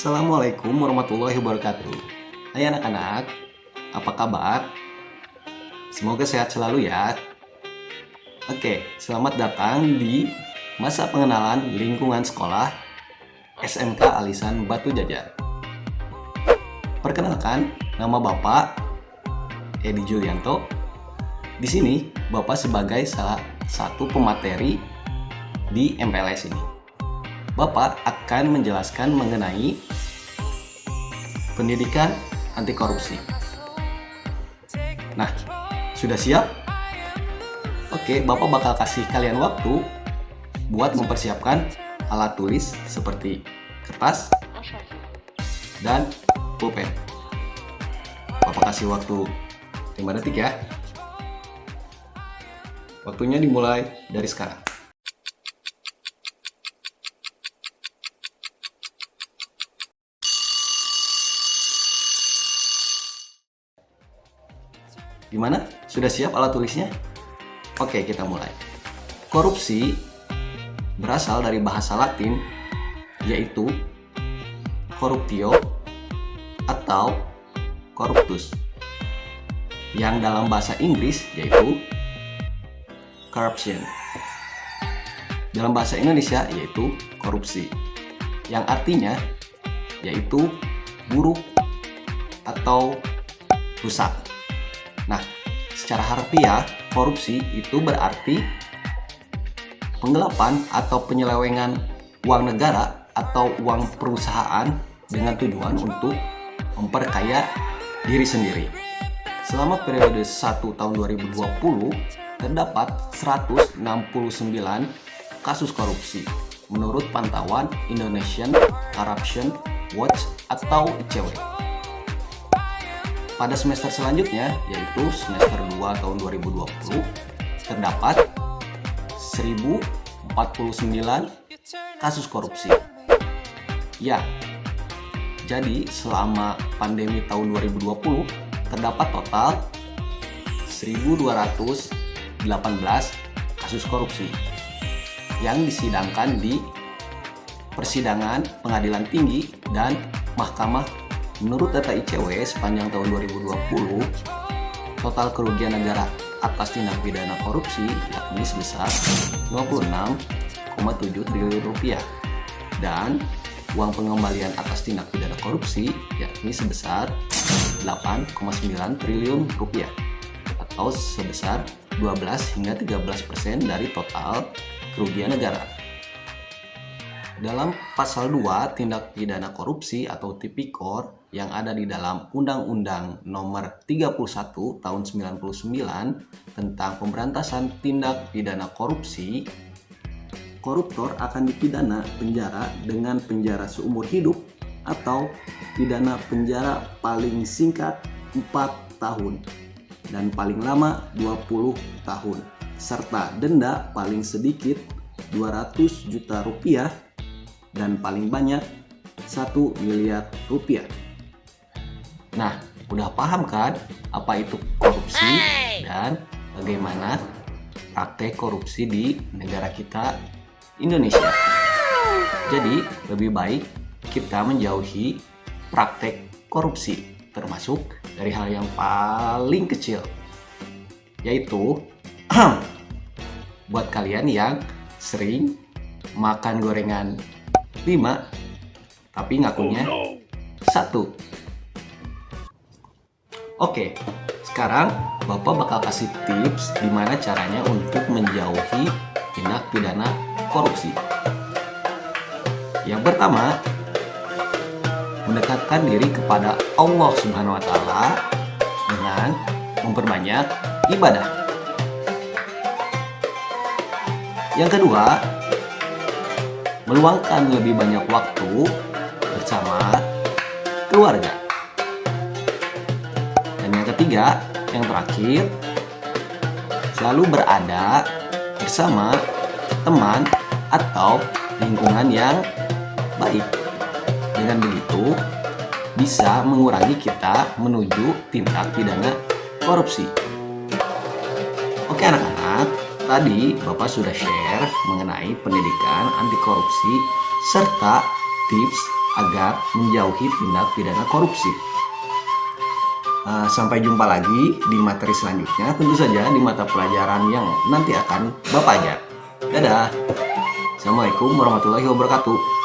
Assalamualaikum warahmatullahi wabarakatuh. Hai anak-anak, apa kabar? Semoga sehat selalu ya. Oke, selamat datang di masa pengenalan lingkungan sekolah SMK Alisan Batu Jajar. Perkenalkan, nama Bapak Edi Julianto. Di sini Bapak sebagai salah satu pemateri di MPLS ini. Bapak akan menjelaskan mengenai pendidikan anti korupsi. Nah, sudah siap? Oke, Bapak bakal kasih kalian waktu buat mempersiapkan alat tulis seperti kertas dan pulpen. Bapak kasih waktu 5 detik ya. Waktunya dimulai dari sekarang. Gimana? Sudah siap alat tulisnya? Oke, kita mulai. Korupsi berasal dari bahasa Latin, yaitu corruptio atau corruptus, yang dalam bahasa Inggris yaitu corruption. Dalam bahasa Indonesia yaitu korupsi, yang artinya yaitu buruk atau rusak. Nah, secara harfiah, korupsi itu berarti penggelapan atau penyelewengan uang negara atau uang perusahaan dengan tujuan untuk memperkaya diri sendiri. Selama periode 1 tahun 2020, terdapat 169 kasus korupsi menurut pantauan Indonesian Corruption Watch atau ICW. Pada semester selanjutnya, yaitu semester 2 tahun 2020, terdapat 1049 kasus korupsi. Ya, jadi selama pandemi tahun 2020, terdapat total 1218 kasus korupsi yang disidangkan di persidangan pengadilan tinggi dan mahkamah. Menurut data ICW sepanjang tahun 2020, total kerugian negara atas tindak pidana korupsi yakni sebesar 26,7 triliun rupiah dan uang pengembalian atas tindak pidana korupsi yakni sebesar 8,9 triliun rupiah atau sebesar 12 hingga 13% dari total kerugian negara. Dalam pasal 2 tindak pidana korupsi atau Tipikor yang ada di dalam Undang-Undang Nomor 31 Tahun 99 tentang pemberantasan tindak pidana korupsi, koruptor akan dipidana penjara dengan penjara seumur hidup atau pidana penjara paling singkat 4 tahun dan paling lama 20 tahun serta denda paling sedikit 200 juta rupiah dan paling banyak 1 miliar rupiah. Nah, udah paham kan apa itu korupsi dan bagaimana praktek korupsi di negara kita Indonesia. Jadi, lebih baik kita menjauhi praktek korupsi, termasuk dari hal yang paling kecil, yaitu buat kalian yang sering makan gorengan 5 tapi ngakunya 1. Oke, sekarang Bapak bakal kasih tips gimana caranya untuk menjauhi tindak pidana korupsi. Yang pertama, mendekatkan diri kepada Allah Subhanahu wa Ta'ala dengan memperbanyak ibadah. Yang kedua, meluangkan lebih banyak waktu bersama keluarga. Dan yang ketiga, yang terakhir, selalu berada bersama teman atau lingkungan yang baik. Dengan begitu, bisa mengurangi kita menuju tindak pidana korupsi. Oke anak-anak, tadi Bapak sudah share mengenai pendidikan anti korupsi serta tips agar menjauhi tindak pidana korupsi. Sampai jumpa lagi di materi selanjutnya, tentu saja di mata pelajaran yang nanti akan Bapak ajar. Dadah. Assalamualaikum warahmatullahi wabarakatuh.